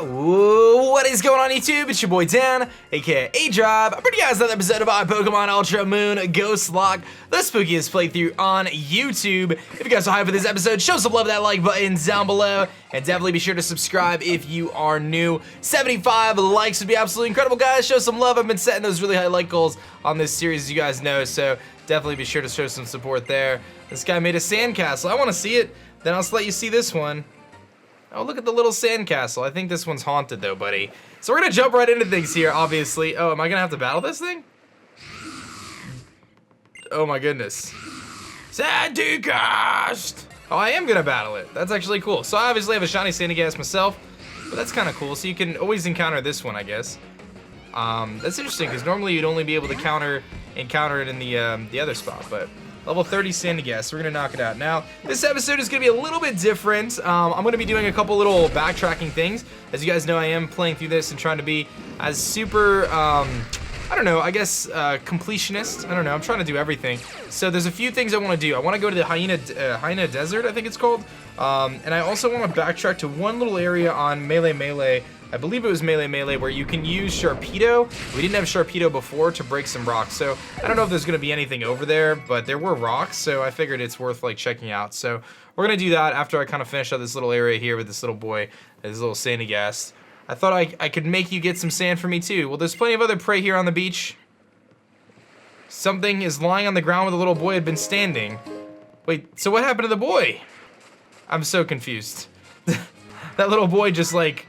What is going on YouTube? It's your boy Dan, aka aDrive. I'm bringing you guys another episode of our Pokemon Ultra Moon GhostLocke, the spookiest playthrough on YouTube. If you guys are hyped for this episode, show some love with that like button down below, and definitely be sure to subscribe if you are new. 75 likes would be absolutely incredible, guys. Show some love. I've been setting those really high like goals on this series, as you guys know, so definitely be sure to show some support there. This guy made a sandcastle. I want to see it. Then I'll just let you see this one. Oh, look at the little sandcastle. I think this one's haunted though, buddy. So we're gonna jump right into things here, obviously. Oh, am I gonna have to battle this thing? Oh my goodness. Sandcast! Oh, I am gonna battle it. That's actually cool. So I obviously have a shiny Sandygast myself, but that's kind of cool. So you can always encounter this one, I guess. That's interesting, because normally you'd only be able to encounter it in the other spot, but level 30 Sandygast, so we're gonna knock it out. Now, this episode is gonna be a little bit different. I'm gonna be doing a couple little backtracking things. As you guys know, I am playing through this and trying to be as super, I don't know, I guess, completionist. I don't know, I'm trying to do everything. So there's a few things I wanna do. I wanna go to the Haina Desert, I think it's called. And I also wanna backtrack to one little area on Mele. I believe it was Mele, where you can use Sharpedo. We didn't have Sharpedo before to break some rocks, so I don't know if there's gonna be anything over there, but there were rocks, so I figured it's worth like checking out. So we're gonna do that after I kind of finish up this little area here with this little boy, this little Sandygast. I thought I could make you get some sand for me too. Well, there's plenty of other prey here on the beach. Something is lying on the ground where the little boy had been standing. Wait, so what happened to the boy? I'm so confused. That little boy just like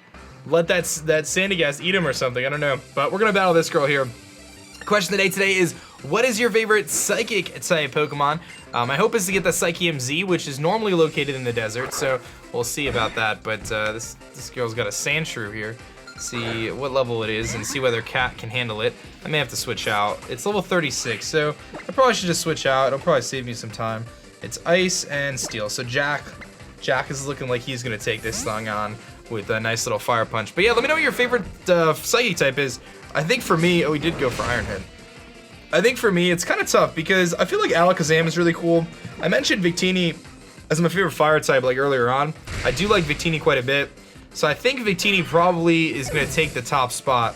let that Sandygast eat him or something, I don't know. But we're gonna battle this girl here. Question of the day today is, what is your favorite psychic type Pokemon? My hope is to get the Psychium Z, which is normally located in the desert, so we'll see about that. But this girl's got a Sandshrew here. See what level it is and see whether Cat can handle it. I may have to switch out. It's level 36, so I probably should just switch out. It'll probably save me some time. It's Ice and Steel, so Jack is looking like he's gonna take this thing on with a nice little Fire Punch. But yeah, let me know what your favorite psychic type is. I think for me, oh, we did go for Iron Head. I think for me, it's kind of tough because I feel like Alakazam is really cool. I mentioned Victini as my favorite fire type like earlier on. I do like Victini quite a bit. So I think Victini probably is gonna take the top spot.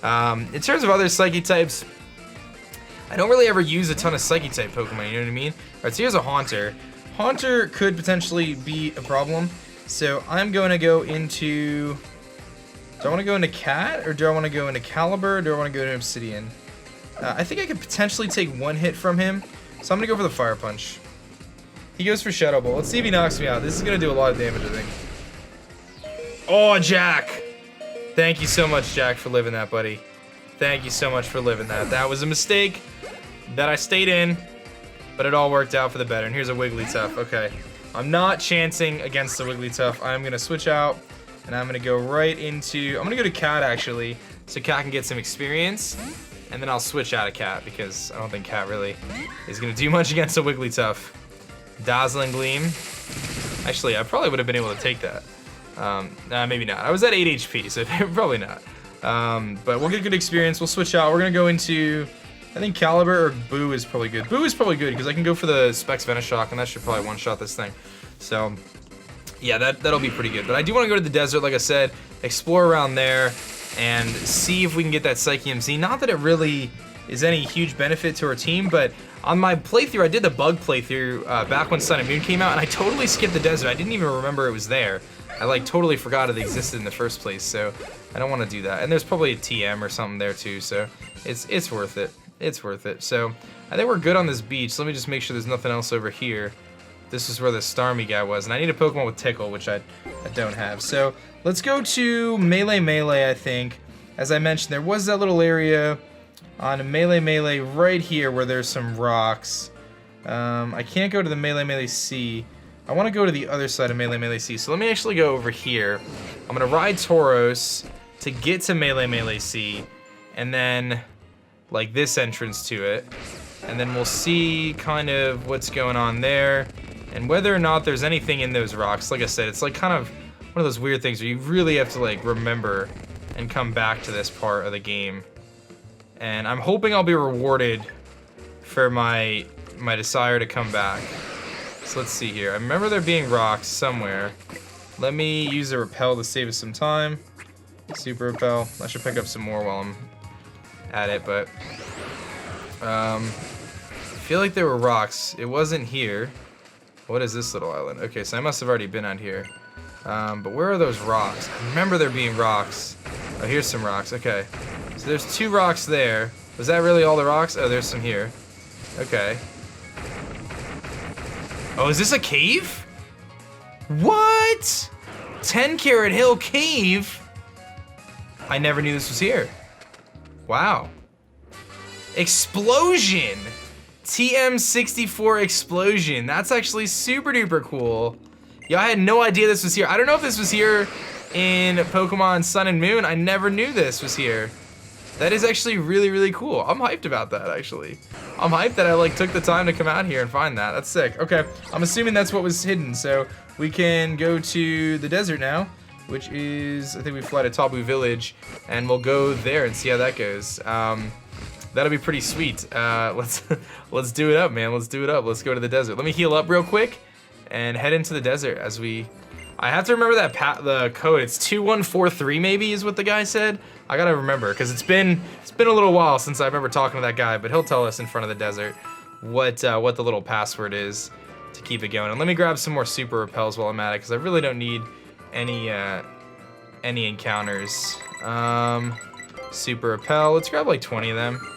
In terms of other psychic types, I don't really ever use a ton of psychic type Pokemon, you know what I mean? Alright, so here's a Haunter. Haunter could potentially be a problem. So I'm going to go into, do I want to go into Cat, or do I want to go into Caliber, or do I want to go into Obsidian? I think I could potentially take one hit from him, so I'm going to go for the Fire Punch. He goes for Shadow Ball. Let's see if he knocks me out. This is going to do a lot of damage, I think. Oh, Jack! Thank you so much, Jack, for living that, buddy. Thank you so much for living that. That was a mistake that I stayed in, but it all worked out for the better. And here's a Wigglytuff. Okay. I'm not chancing against the Wigglytuff. I'm gonna switch out, and I'm gonna go right into, I'm gonna go to Cat actually, so Cat can get some experience, and then I'll switch out of Cat because I don't think Cat really is gonna do much against a Wigglytuff. Dazzling Gleam. Actually, I probably would have been able to take that. Nah, maybe not. I was at 8 HP, so probably not. But we'll get good experience. We'll switch out. We're gonna go into, I think Caliber or Boo is probably good. Boo is probably good because I can go for the Specs Venoshock, and that should probably one-shot this thing. So, yeah, that'll be pretty good. But I do want to go to the desert, like I said, explore around there, and see if we can get that Psychium Z. Not that it really is any huge benefit to our team, but on my playthrough, I did the bug playthrough back when Sun and Moon came out, and I totally skipped the desert. I didn't even remember it was there. I like totally forgot it existed in the first place, so I don't want to do that. And there's probably a TM or something there too, so it's worth it. It's worth it. So I think we're good on this beach. So let me just make sure there's nothing else over here. This is where the Starmie guy was, and I need a Pokemon with Tickle, which I don't have. So let's go to Mele, I think. As I mentioned, there was that little area on Mele right here where there's some rocks. I can't go to the Mele Sea. I want to go to the other side of Mele Sea. So let me actually go over here. I'm gonna ride Tauros to get to Mele Sea, and then like this entrance to it, and then we'll see kind of what's going on there and whether or not there's anything in those rocks. Like I said, it's like kind of one of those weird things where you really have to like remember and come back to this part of the game, and I'm hoping I'll be rewarded for my desire to come back. So let's see here. I remember there being rocks somewhere. Let me use a repel to save us some time. Super repel. I should pick up some more while I'm at it, but I feel like there were rocks. It wasn't here. What is this little island? Okay, so I must have already been out here. But where are those rocks? I remember there being rocks. Oh, here's some rocks. Okay. So there's 2 rocks there. Was that really all the rocks? Oh, there's some here. Okay. Oh, is this a cave? What? 10 Carat Hill Cave? I never knew this was here. Wow. Explosion! TM64 Explosion. That's actually super duper cool. Yeah, I had no idea this was here. I don't know if this was here in Pokemon Sun and Moon. I never knew this was here. That is actually really, really cool. I'm hyped about that, actually. I'm hyped that I like took the time to come out here and find that. That's sick. Okay, I'm assuming that's what was hidden. So we can go to the desert now, which is, I think we fly to Tabu Village, and we'll go there and see how that goes. That'll be pretty sweet. Let's do it up, man. Let's do it up. Let's go to the desert. Let me heal up real quick and head into the desert as we. I have to remember that the code. It's 2143 maybe is what the guy said. I gotta remember because it's been a little while since I remember talking to that guy. But he'll tell us in front of the desert what the little password is to keep it going. And let me grab some more super repels while I'm at it because I really don't need any encounters. Super repel. Let's grab like 20 of them.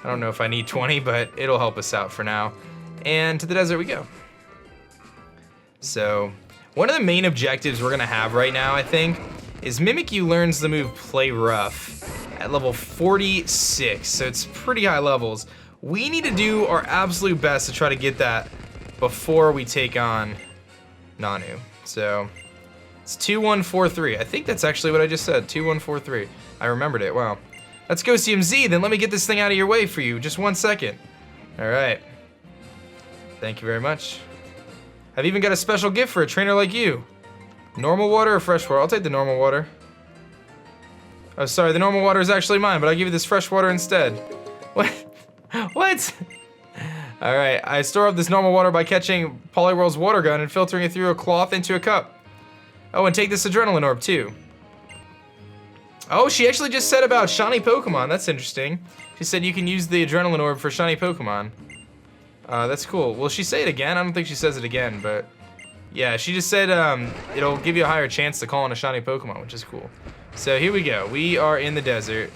I don't know if I need 20, but it'll help us out for now. And to the desert we go. So, one of the main objectives we're gonna have right now, I think, is Mimikyu learns the move Play Rough at level 46, so it's pretty high levels. We need to do our absolute best to try to get that before we take on Nanu. So, it's 2143. I think that's actually what I just said, 2143. I remembered it, wow. Let's go CMZ, then let me get this thing out of your way for you, just 1 second. All right. Thank you very much. I've even got a special gift for a trainer like you. Normal water or fresh water? I'll take the normal water. Oh, sorry, the normal water is actually mine, but I'll give you this fresh water instead. What? What? All right, I store up this normal water by catching Poliwhirl's water gun and filtering it through a cloth into a cup. Oh, and take this adrenaline orb too. Oh, she actually just said about shiny Pokemon. That's interesting. She said you can use the adrenaline orb for shiny Pokemon. That's cool. Will she say it again? I don't think she says it again, but yeah, she just said it'll give you a higher chance to call on a shiny Pokemon, which is cool. So here we go. We are in the desert,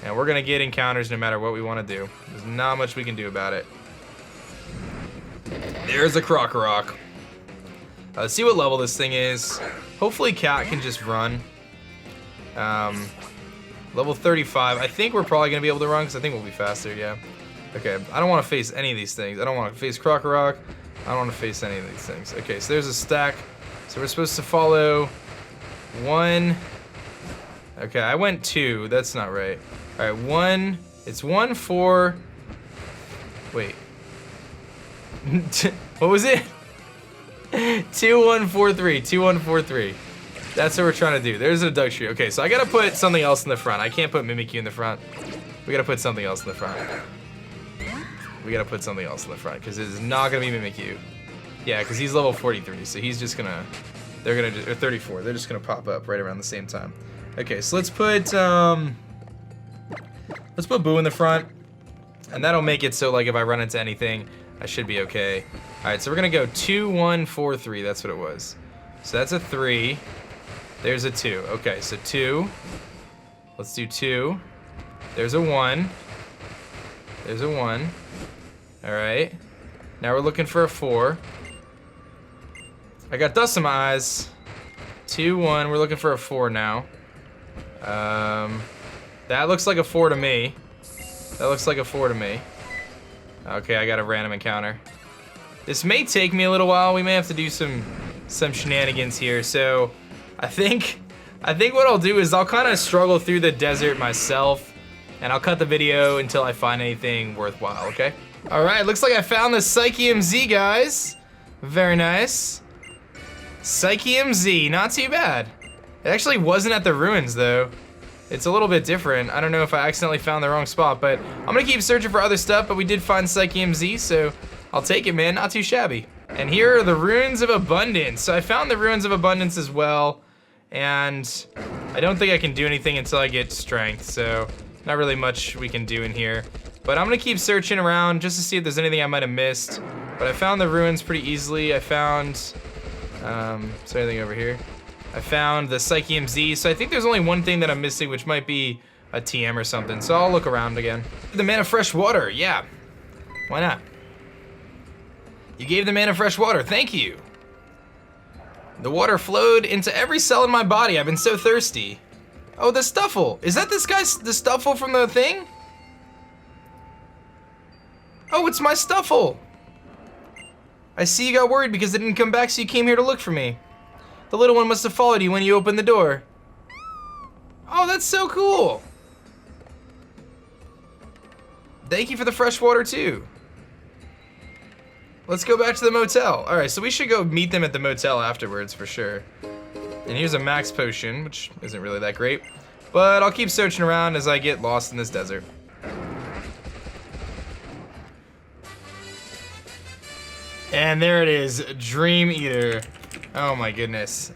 and we're gonna get encounters no matter what we want to do. There's not much we can do about it. There's a Krokorok. Let's see what level this thing is. Hopefully Cat can just run. Level 35. I think we're probably gonna be able to run because I think we'll be faster, yeah. Okay, I don't want to face any of these things. I don't want to face Krokorok. I don't want to face any of these things. Okay, so there's a stack. So we're supposed to follow 1. Okay, I went 2. That's not right. All right, 1. It's 1, 4. Wait. What was it? 2, 1, 4, 3. 2, 1, 4, 3. That's what we're trying to do. There's a duck tree. Okay, so I gotta put something else in the front. I can't put Mimikyu in the front. We gotta put something else in the front. We gotta put something else in the front because it is not gonna be Mimikyu. Yeah, because he's level 43, so he's just gonna. They're gonna just, or 34. They're just gonna pop up right around the same time. Okay, so let's put Boo in the front, and that'll make it so like if I run into anything, I should be okay. All right, so we're gonna go 2, 1, 4, 3. That's what it was. So that's a 3. There's a 2. Okay, so 2. Let's do 2. There's a 1. There's a 1. All right. Now we're looking for a 4. I got dust in my eyes. 2, 1. We're looking for a 4 now. That looks like a 4 to me. That looks like a 4 to me. Okay, I got a random encounter. This may take me a little while. We may have to do some shenanigans here. So I think what I'll do is I'll kind of struggle through the desert myself, and I'll cut the video until I find anything worthwhile, okay? All right, looks like I found the Psychium Z, guys. Very nice. Psychium Z, not too bad. It actually wasn't at the ruins, though. It's a little bit different. I don't know if I accidentally found the wrong spot, but I'm gonna keep searching for other stuff, but we did find Psychium Z, so I'll take it, man. Not too shabby. And here are the Ruins of Abundance. So I found the Ruins of Abundance as well, and I don't think I can do anything until I get strength, so not really much we can do in here. But I'm gonna keep searching around just to see if there's anything I might have missed. But I found the ruins pretty easily. I found, is there anything over here? I found the Psyche MZ, so I think there's only one thing that I'm missing, which might be a TM or something. So I'll look around again. The man of fresh water, yeah. Why not? You gave the man of fresh water, thank you. The water flowed into every cell in my body. I've been so thirsty. Oh, the Stuffle. Is that this guy's, the Stuffle from the thing? Oh, it's my Stuffle. I see you got worried because it didn't come back, so you came here to look for me. The little one must have followed you when you opened the door. Oh, that's so cool. Thank you for the fresh water, too. Let's go back to the motel. All right, so we should go meet them at the motel afterwards for sure. And here's a max potion, which isn't really that great. But I'll keep searching around as I get lost in this desert. And there it is, Dream Eater. Oh my goodness.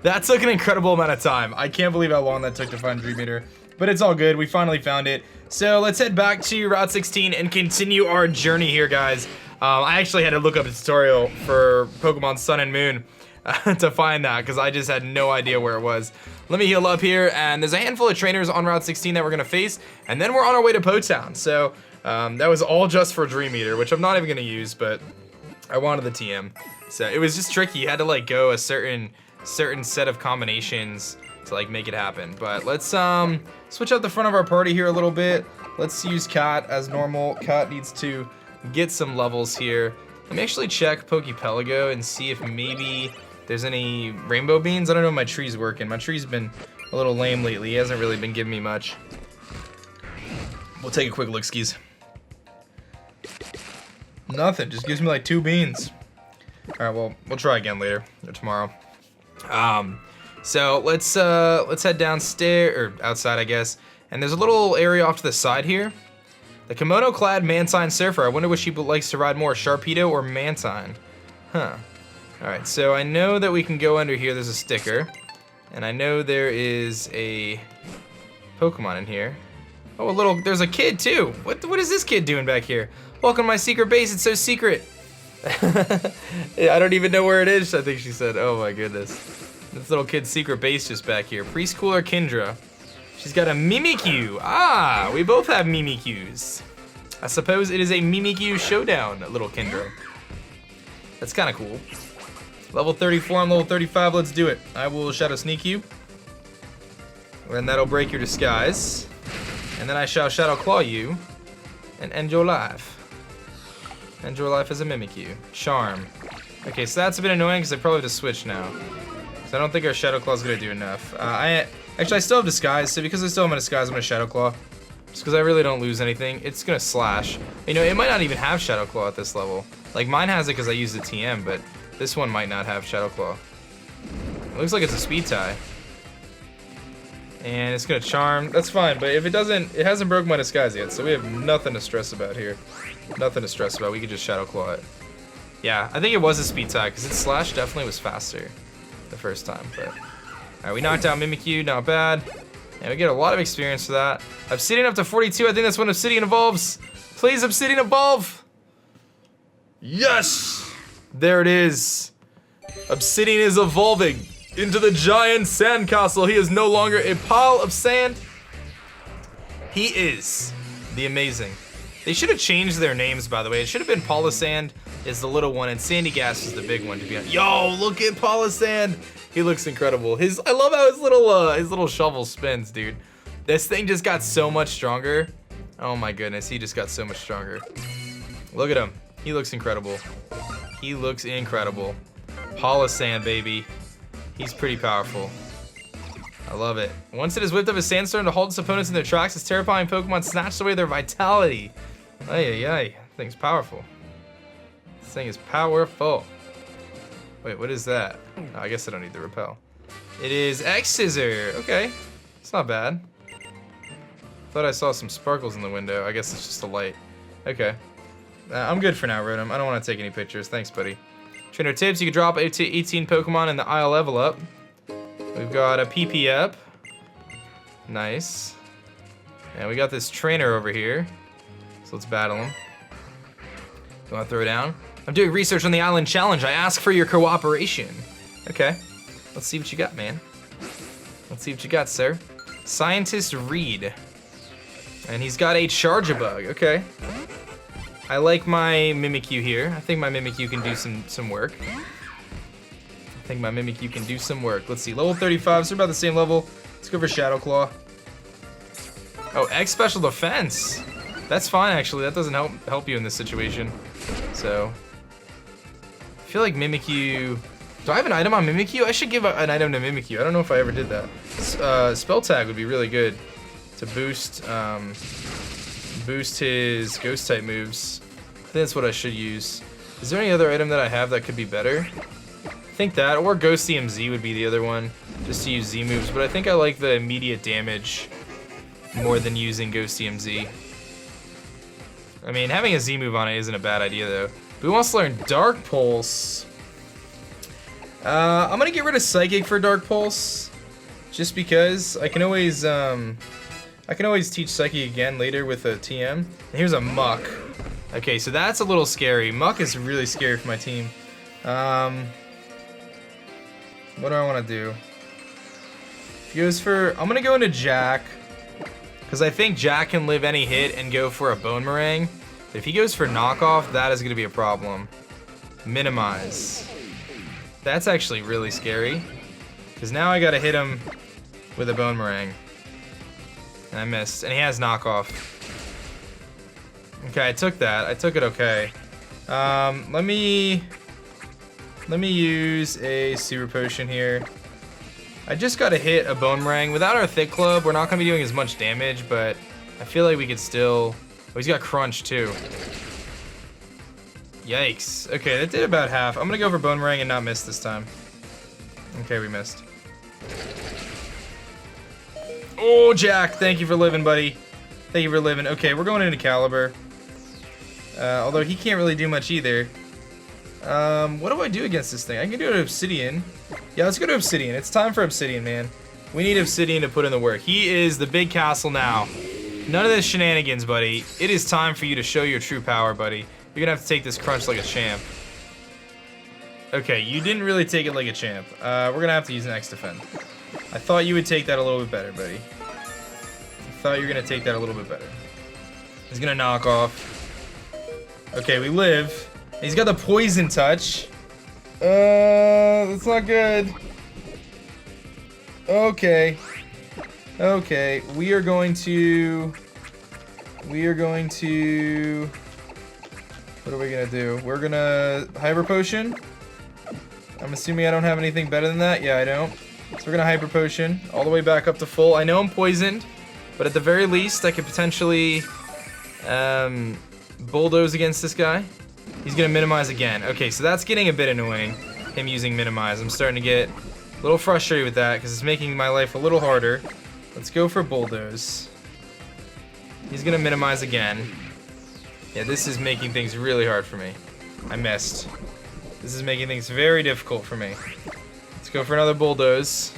That took an incredible amount of time. I can't believe how long that took to find Dream Eater. But it's all good, we finally found it. So let's head back to Route 16 and continue our journey here, guys. I actually had to look up a tutorial for Pokemon Sun and Moon to find that, because I just had no idea where it was. Let me heal up here, and there's a handful of trainers on Route 16 that we're gonna face, and then we're on our way to Po-Town. So that was all just for Dream Eater, which I'm not even gonna use, but I wanted the TM. So it was just tricky. You had to like go a certain set of combinations to like make it happen. But let's switch out the front of our party here a little bit. Let's use Cat as normal. Cat needs to get some levels here. Let me actually check Pokepelago and see if maybe there's any rainbow beans. I don't know if my tree's working. My tree's been a little lame lately. He hasn't really been giving me much. We'll take a quick look, skis. Nothing, just gives me like 2 beans. All right, well, we'll try again later or tomorrow. So let's head downstairs or outside, I guess. And there's a little area off to the side here. The kimono-clad Mantine Surfer. I wonder which she likes to ride more, Sharpedo or Mantine. Huh. All right, so I know that we can go under here. There's a sticker, and I know there is a Pokemon in here. Oh, there's a kid too. What is this kid doing back here? Welcome to my secret base. It's so secret. I don't even know where it is, I think she said. Oh my goodness. This little kid's secret base just back here. Preschooler Kendra. She's got a Mimikyu. Ah, we both have Mimikyus. I suppose it is a Mimikyu showdown, little Kendra. That's kind of cool. Level 34, I'm level 35, let's do it. I will Shadow Sneak you. And that'll break your disguise. And then I shall Shadow Claw you. And end your life. End your life as a Mimikyu. Charm. Okay, so that's a bit annoying because I probably have to switch now. So I don't think our Shadow Claw is going to do enough. Actually, I still have Disguise, so because I still have my Disguise, I'm going to Shadow Claw. Just because I really don't lose anything. It's going to Slash. You know, it might not even have Shadow Claw at this level. Like, mine has it because I used the TM, but this one might not have Shadow Claw. It looks like it's a Speed Tie. And it's going to Charm. That's fine, but if it doesn't, it hasn't broken my Disguise yet, so we have nothing to stress about here. Nothing to stress about. We could just Shadow Claw it. Yeah, I think it was a Speed Tie, because its Slash definitely was faster the first time, but... Alright, we knocked out Mimikyu, not bad. And we get a lot of experience for that. Obsidian up to 42, I think that's when Obsidian evolves. Please, Obsidian, evolve! Yes! There it is. Obsidian is evolving into the giant sandcastle. He is no longer a pile of sand. He is the amazing. They should have changed their names, by the way. It should have been Polisand is the little one, and Sandy Gas is the big one, to be honest. Yo, look at Polisand. He looks incredible. I love how his little shovel spins, dude. This thing just got so much stronger. Oh my goodness, he just got so much stronger. Look at him. He looks incredible. He looks incredible. Polisand, baby. He's pretty powerful. I love it. Once it has whipped up a sandstorm to halt its opponents in their tracks, its terrifying Pokemon snatched away their vitality. Ay, ay, ay. This thing's powerful. This thing is powerful. Wait, what is that? Oh, I guess I don't need the repel. It is X-Scissor. Okay. It's not bad. Thought I saw some sparkles in the window. I guess it's just a light. Okay. I'm good for now, Rotom. I don't want to take any pictures. Thanks, buddy. Trainer tips. You can drop 18 Pokemon in the Isle level up. We've got a PP up. Nice. And we got this trainer over here. So let's battle him. You want to throw down? I'm doing research on the island challenge. I ask for your cooperation. Okay. Let's see what you got, man. Let's see what you got, sir. Scientist Reed. And he's got a Charge-a-Bug. Okay. I like my Mimikyu here. I think my Mimikyu can do some work. Let's see. Level 35, so we're about the same level. Let's go for Shadow Claw. Oh, X Special Defense. That's fine, actually. That doesn't help you in this situation. So, I feel like Mimikyu... Do I have an item on Mimikyu? I should give an item to Mimikyu. I don't know if I ever did that. Spell Tag would be really good to boost his Ghost type moves. I think that's what I should use. Is there any other item that I have that could be better? I think that, or Ghost EMZ would be the other one, just to use Z moves. But I think I like the immediate damage more than using Ghost EMZ. I mean, having a Z move on it isn't a bad idea, though. But we want to learn Dark Pulse. I'm gonna get rid of Psychic for Dark Pulse, just because I can always teach Psychic again later with a TM. And here's a Muck. Okay, so that's a little scary. Muck is really scary for my team. What do I want to do? He goes for... I'm gonna go into Jack, because I think Jack can live any hit and go for a Bone Meringue. But if he goes for Knockoff, that is gonna be a problem. Minimize. That's actually really scary, because now I gotta hit him with a Bone Meringue. And I missed, and he has Knockoff. Okay, I took that. I took it okay. Let me use a Super Potion here. I just gotta hit a Bone Meringue. Without our Thick Club, we're not gonna be doing as much damage, but I feel like we could still... Oh, he's got Crunch too. Yikes. Okay, that did about half. I'm gonna go for Bone Meringue and not miss this time. Okay, we missed. Oh, Jack, thank you for living, buddy. Thank you for living. Okay, we're going into Caliber. Although he can't really do much either. What do I do against this thing? I can do it with Obsidian. Yeah, let's go to Obsidian. It's time for Obsidian, man. We need Obsidian to put in the work. He is the big castle now. None of this shenanigans, buddy. It is time for you to show your true power, buddy. You're gonna have to take this crunch like a champ. Okay, you didn't really take it like a champ. We're gonna have to use an X Defend. I thought you would take that a little bit better, buddy. I thought you were gonna take that a little bit better. He's gonna knock off. Okay, we live. He's got the Poison Touch. That's not good. Okay. Okay, we are going to... What are we gonna do? We're gonna Hyper Potion. I'm assuming I don't have anything better than that. Yeah, I don't. So we're gonna Hyper Potion all the way back up to full. I know I'm poisoned, but at the very least, I could potentially bulldoze against this guy. He's gonna minimize again. Okay, so that's getting a bit annoying, him using minimize. I'm starting to get a little frustrated with that because it's making my life a little harder. Let's go for bulldoze. He's gonna minimize again. Yeah, this is making things really hard for me. I missed. This is making things very difficult for me. Let's go for another bulldoze.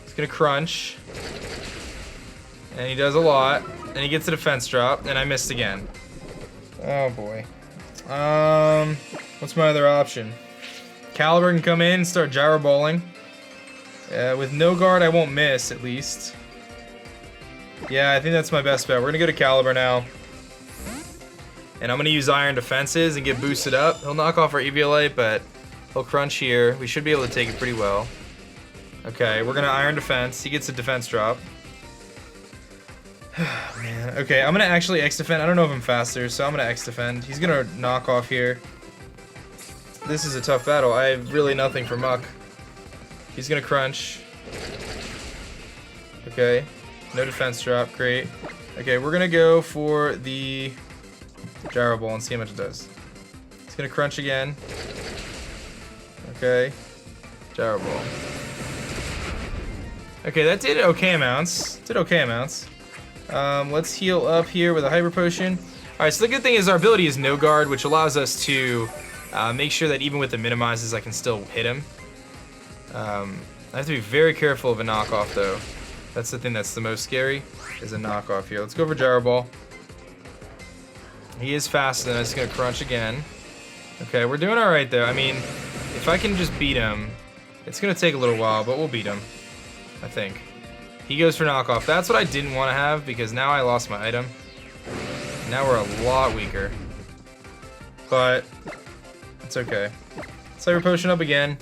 He's gonna crunch. And he does a lot. And he gets a defense drop, and I missed again. Oh boy. What's my other option? Caliber can come in and start gyro balling. With no guard, I won't miss, at least. Yeah, I think that's my best bet. We're gonna go to Caliber now. And I'm gonna use Iron Defenses and get boosted up. He'll knock off our Eviolite, but he'll crunch here. We should be able to take it pretty well. Okay, we're gonna Iron Defense. He gets a defense drop. Man, okay, I'm gonna actually X Defend. I don't know if I'm faster, so I'm gonna X Defend. He's gonna knock off here. This is a tough battle. I have really nothing for Muck. He's gonna crunch. Okay, no defense drop, great. Okay, we're gonna go for the Gyro Ball and see how much it does. It's gonna crunch again. Okay, Gyro Ball. Okay, that did okay amounts. Let's heal up here with a Hyper Potion. Alright, so the good thing is our ability is No Guard, which allows us to make sure that even with the minimizes, I can still hit him. I have to be very careful of a knockoff, though. That's the thing that's the most scary, is a knockoff here. Let's go for Gyro Ball. He is faster than us. He's gonna crunch again. Okay, we're doing all right though. I mean, if I can just beat him, it's gonna take a little while, but we'll beat him, I think. He goes for knockoff. That's what I didn't want to have because now I lost my item. Now we're a lot weaker. But it's okay. Cyber Potion up again.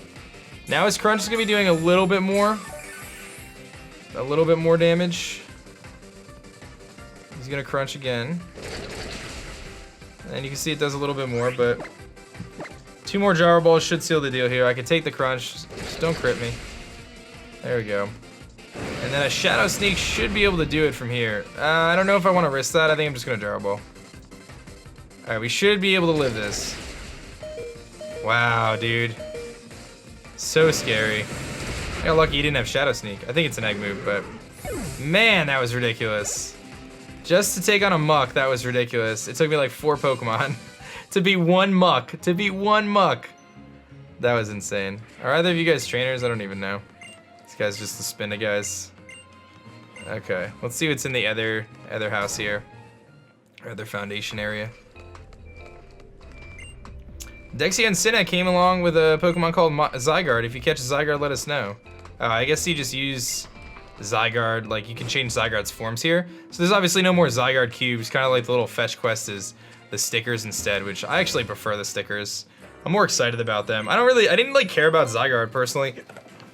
Now his crunch is gonna be doing a little bit more. A little bit more damage. He's gonna crunch again. And you can see it does a little bit more, but 2 more Gyro Balls should seal the deal here. I can take the crunch. Just don't crit me. There we go. And then a Shadow Sneak should be able to do it from here. I don't know if I want to risk that. I think I'm just going to Gyro Ball. Alright, we should be able to live this. Wow, dude. So scary. I got lucky he didn't have Shadow Sneak. I think it's an egg move, but man, that was ridiculous. Just to take on a Muck, that was ridiculous. It took me like 4 Pokemon to beat 1 Muck. To beat 1 Muck. That was insane. Are either of you guys trainers? I don't even know. This guy's just the Spinda guys. Okay, let's see what's in the other house here. Other foundation area. Dexia and Cinna came along with a Pokemon called Zygarde. If you catch a Zygarde, let us know. I guess you just use Zygarde, like you can change Zygarde's forms here. So there's obviously no more Zygarde cubes, kind of like the little fetch quest is the stickers instead, which I actually prefer the stickers. I'm more excited about them. I didn't like care about Zygarde personally.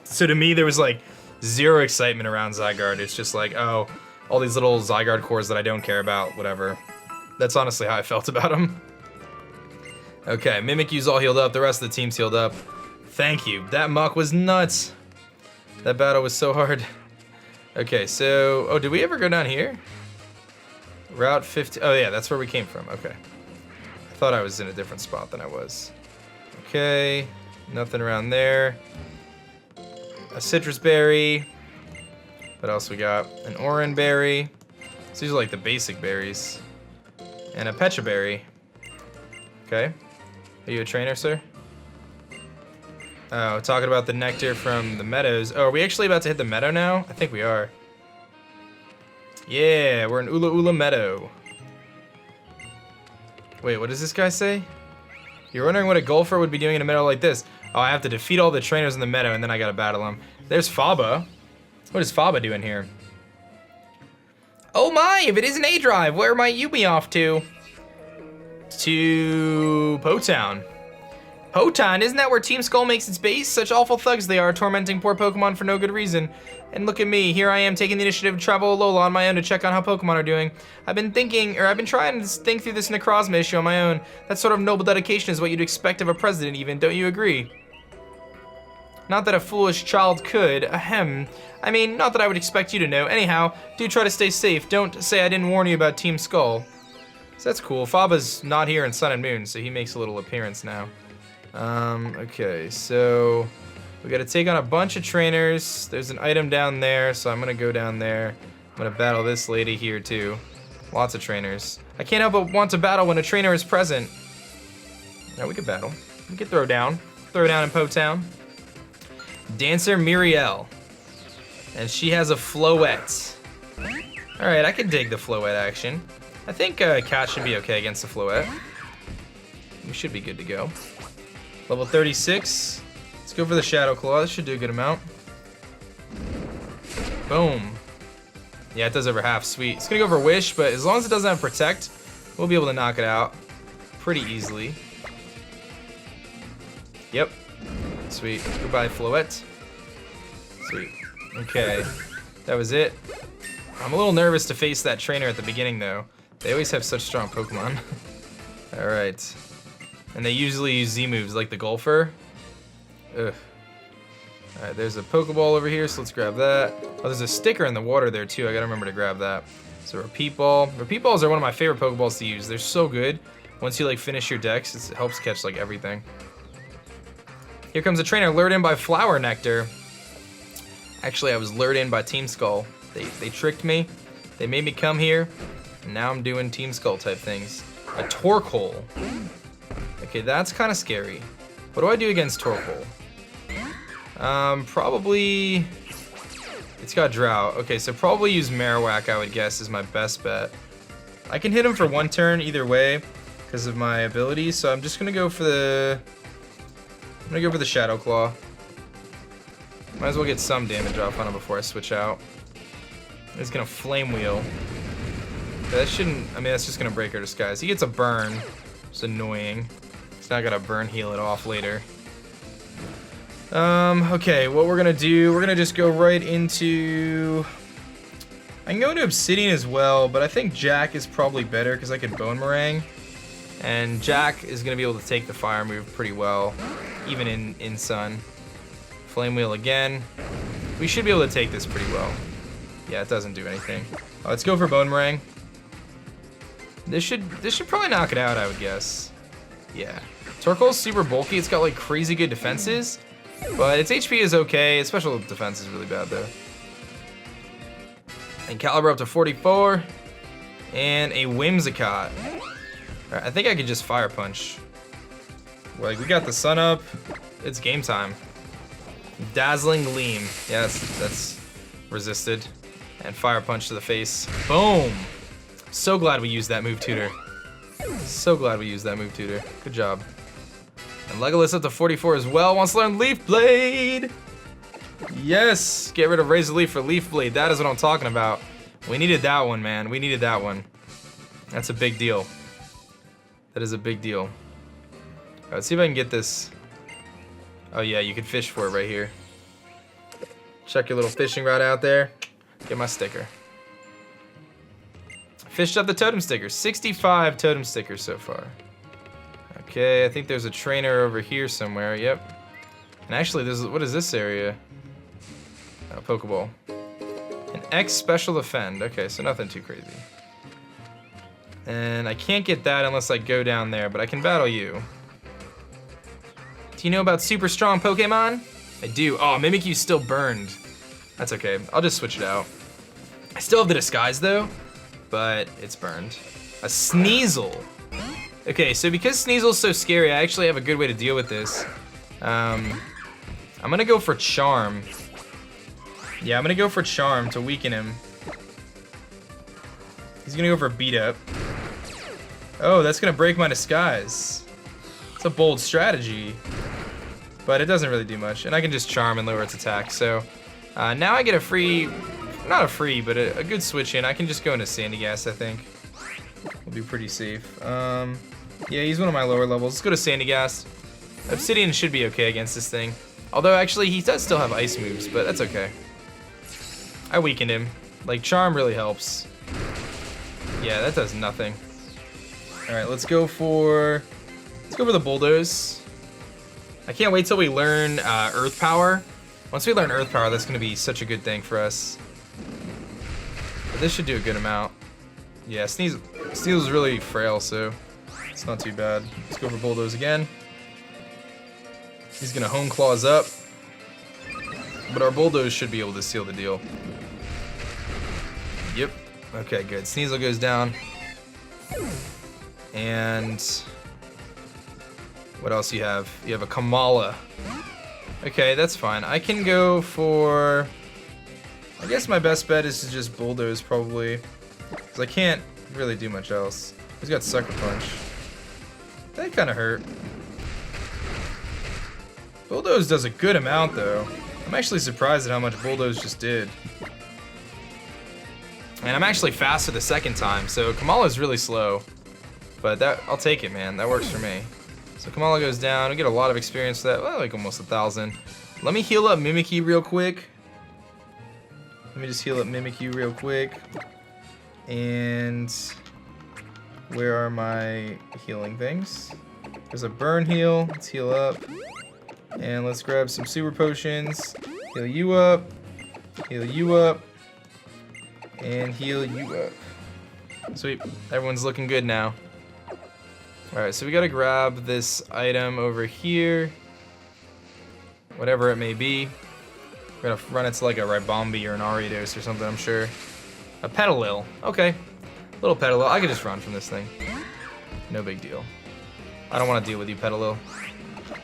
So to me, there was like 0 excitement around Zygarde. It's just like, oh, all these little Zygarde cores that I don't care about, whatever. That's honestly how I felt about them. Okay, Mimikyu's all healed up. The rest of the team's healed up. Thank you. That Muck was nuts. That battle was so hard. Okay, so, oh, did we ever go down here? Route 50, oh yeah, that's where we came from, okay. I thought I was in a different spot than I was. Okay, nothing around there. A citrus berry. What else we got? An orange berry. So these are like the basic berries. And a pecha berry. Okay. Are you a trainer, sir? Oh, talking about the nectar from the meadows. Oh, are we actually about to hit the meadow now? I think we are. Yeah, we're in Ula'ula Meadow. Wait, what does this guy say? You're wondering what a golfer would be doing in a meadow like this. Oh, I have to defeat all the trainers in the meadow and then I gotta battle them. There's Faba. What is Faba doing here? Oh my, if it isn't aDrive, where might you be off to? To Po-Town. Po-Town, isn't that where Team Skull makes its base? Such awful thugs they are, tormenting poor Pokemon for no good reason. And look at me, here I am taking the initiative to travel ALOLA on my own to check on how Pokemon are doing. I've been trying to think through this Necrozma issue on my own. That sort of noble dedication is what you'd expect of a president even, don't you agree? Not that a foolish child could, ahem. I mean, not that I would expect you to know. Anyhow, do try to stay safe. Don't say I didn't warn you about Team Skull. So that's cool. Faba's not here in Sun and Moon, so he makes a little appearance now. Okay, so we gotta take on a bunch of trainers. There's an item down there, so I'm gonna go down there. I'm gonna battle this lady here too. Lots of trainers. I can't help but want to battle when a trainer is present. Now we could battle. We could throw down. Throw down in Po-Town. Dancer Muriel. And she has a Floette. Alright, I can dig the Floette action. I think Cat should be okay against the Floette. We should be good to go. Level 36. Let's go for the Shadow Claw. This should do a good amount. Boom. Yeah, it does over half. Sweet. It's gonna go for Wish, but as long as it doesn't have Protect, we'll be able to knock it out pretty easily. Yep. Sweet. Goodbye, Floette. Sweet. Okay. That was it. I'm a little nervous to face that trainer at the beginning, though. They always have such strong Pokemon. Alright. And they usually use Z moves like the Golfer. Ugh. Alright, there's a Pokeball over here, so let's grab that. Oh, there's a sticker in the water there too. I gotta remember to grab that. So Repeat Ball. Repeat Balls are one of my favorite Pokeballs to use. They're so good. Once you like finish your decks, it helps catch like everything. Here comes a trainer lured in by Flower Nectar. Actually, I was lured in by Team Skull. They tricked me. They made me come here. And now I'm doing Team Skull type things. A Torkoal. Okay, that's kind of scary. What do I do against Torkoal? Probably... It's got drought. Okay, so probably use Marowak, I would guess, is my best bet. I can hit him for 1 turn either way because of my ability, so I'm just gonna go for the Shadow Claw. Might as well get some damage off on him before I switch out. He's gonna Flame Wheel. That shouldn't, I mean, that's just gonna break our disguise. He gets a burn. It's annoying. He's not gonna burn heal it off later. Okay, what we're gonna do, we're gonna just go right into... I can go into Obsidian as well, but I think Jack is probably better because I can Bone Meringue. And Jack is gonna be able to take the fire move pretty well, even in Sun. Flame Wheel again. We should be able to take this pretty well. Yeah, it doesn't do anything. Let's go for Bone Meringue. This should probably knock it out, I would guess. Yeah. Torkoal's super bulky. It's got like crazy good defenses, but its HP is okay. Its special defense is really bad though. And Caliber up to 44, and a Whimsicott. Right, I think I could just Fire Punch. Like, we got the sun up. It's game time. Dazzling Gleam. Yes, that's resisted. And Fire Punch to the face. Boom! So glad we used that move tutor. So glad we used that move tutor. Good job. And Legolas up to 44 as well. Wants to learn Leaf Blade. Yes! Get rid of Razor Leaf for Leaf Blade. That is what I'm talking about. We needed that one, man. We needed that one. That's a big deal. That is a big deal. Alright, let's see if I can get this. Oh yeah, you can fish for it right here. Check your little fishing rod out there. Get my sticker. Fished up the totem sticker. 65 totem stickers so far. Okay, I think there's a trainer over here somewhere. Yep. And actually, what is this area? Oh, Pokeball. An X Special Defend. Okay, so nothing too crazy. And I can't get that unless I go down there, but I can battle you. Do you know about super strong Pokemon? I do. Oh, Mimikyu's still burned. That's okay. I'll just switch it out. I still have the disguise though, but it's burned. A Sneasel. Okay, so because Sneasel's so scary, I actually have a good way to deal with this. I'm gonna go for Charm. Yeah, I'm gonna go for Charm to weaken him. He's gonna go for Beat Up. Oh, that's gonna break my disguise. It's a bold strategy, but it doesn't really do much. And I can just Charm and lower its attack. So now I get a free, not a free, but a good switch in. I can just go into Sandygast, I think. We'll be pretty safe. Yeah, he's one of my lower levels. Let's go to Sandygast. Obsidian should be okay against this thing. Although, actually, he does still have ice moves, but that's okay. I weakened him. Like, Charm really helps. Yeah, that does nothing. Alright, let's go for the Bulldoze. I can't wait till we learn Earth Power. Once we learn Earth Power, that's going to be such a good thing for us. But this should do a good amount. Yeah, Sneasel's really frail, so it's not too bad. Let's go for Bulldoze again. He's gonna Hone Claws up, but our Bulldoze should be able to seal the deal. Yep. Okay, good. Sneasel goes down. And what else you have? You have a Kamala. Okay, that's fine. I can go for... I guess my best bet is to just Bulldoze, probably. Because I can't really do much else. He's got Sucker Punch. That kind of hurt. Bulldoze does a good amount, though. I'm actually surprised at how much Bulldoze just did. And I'm actually faster the second time, so Kamala's really slow. But I'll take it, man. That works for me. So Kamala goes down. We get a lot of experience for that. Well, like almost 1,000. Let me heal up Mimikyu real quick. Let me just heal up Mimikyu real quick. And where are my healing things? There's a burn heal. Let's heal up. And let's grab some super potions. Heal you up. Heal you up. And heal you up. Sweet. Everyone's looking good now. Alright, so we gotta grab this item over here. Whatever it may be. We're gonna run it to like a Ribombee or an Ariados or something, I'm sure. A Petalil. Okay. Little Petalil. I could just run from this thing. No big deal. I don't want to deal with you, Petalil.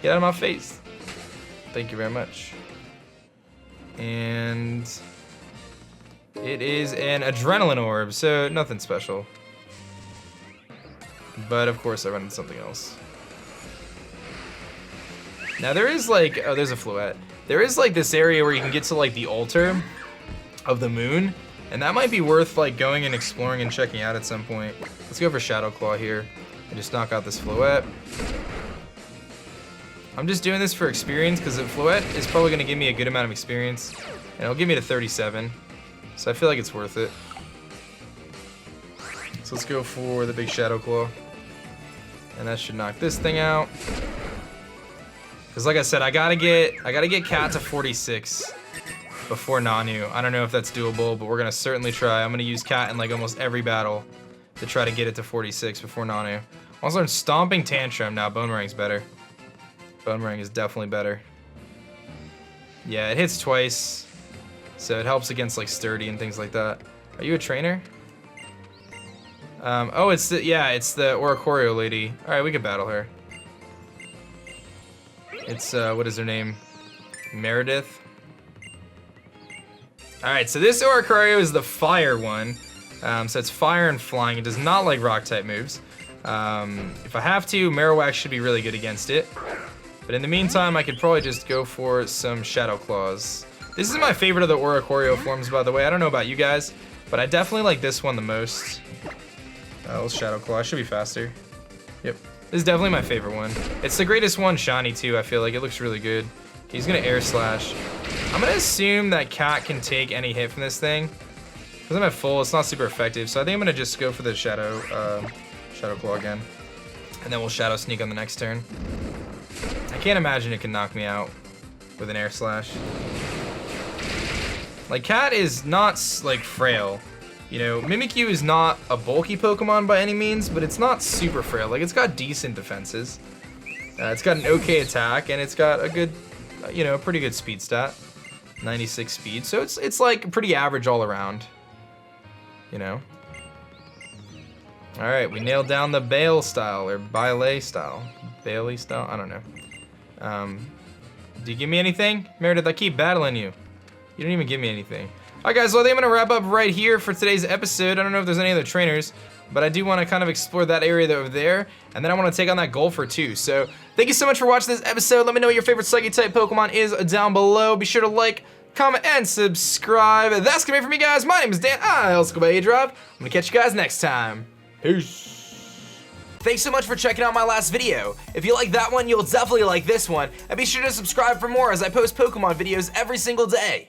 Get out of my face. Thank you very much. And It is an adrenaline orb, so nothing special. But of course I run into something else. Now there is like, oh, there's a Floette. There is like this area where you can get to like the altar of the moon, and that might be worth like going and exploring and checking out at some point. Let's go for Shadow Claw here and just knock out this Floette. I'm just doing this for experience because the Floette is probably going to give me a good amount of experience, and it'll give me to 37, so I feel like it's worth it. So let's go for the big Shadow Claw, and that should knock this thing out. Because like I said, I gotta get Cat to 46 before Nanu. I don't know if that's doable, but we're gonna certainly try. I'm gonna use Cat in like almost every battle to try to get it to 46 before Nanu. Also learned Stomping Tantrum. Now Boomerang's better. Boomerang is definitely better. Yeah, it hits twice, so it helps against like Sturdy and things like that. Are you a trainer? Oh, it's the Oricorio lady. All right, we can battle her. It's, what is her name? Meredith. Alright, so this Oricorio is the fire one. So it's fire and flying. It does not like rock type moves. If I have to, Marowak should be really good against it. But in the meantime, I could probably just go for some Shadow Claws. This is my favorite of the Oricorio forms, by the way. I don't know about you guys, but I definitely like this one the most. Let's Shadow Claw. I should be faster. Yep. This is definitely my favorite one. It's the greatest one shiny too, I feel like. It looks really good. He's gonna Air Slash. I'm gonna assume that Cat can take any hit from this thing. Because I'm at full, it's not super effective. So I think I'm gonna just go for the Shadow Claw again. And then we'll Shadow Sneak on the next turn. I can't imagine it can knock me out with an Air Slash. Like, Cat is not like frail. You know, Mimikyu is not a bulky Pokemon by any means, but it's not super frail. Like, it's got decent defenses. It's got an okay attack, and it's got a good, you know, pretty good speed stat. 96 speed, so it's like pretty average all around. You know? Alright, we nailed down the Bale style, or Baile style. Bailey style? I don't know. Do you give me anything? Meredith, I keep battling you. You don't even give me anything. Alright guys, well I think I'm going to wrap up right here for today's episode. I don't know if there's any other trainers, but I do want to kind of explore that area over there, and then I want to take on that Golfer too. So, thank you so much for watching this episode. Let me know what your favorite Psychic-type Pokemon is down below. Be sure to like, comment, and subscribe. That's going to be it for me guys. My name is Dan. I also go by aDrive. I'm going to catch you guys next time. Peace. Thanks so much for checking out my last video. If you like that one, you'll definitely like this one. And be sure to subscribe for more as I post Pokemon videos every single day.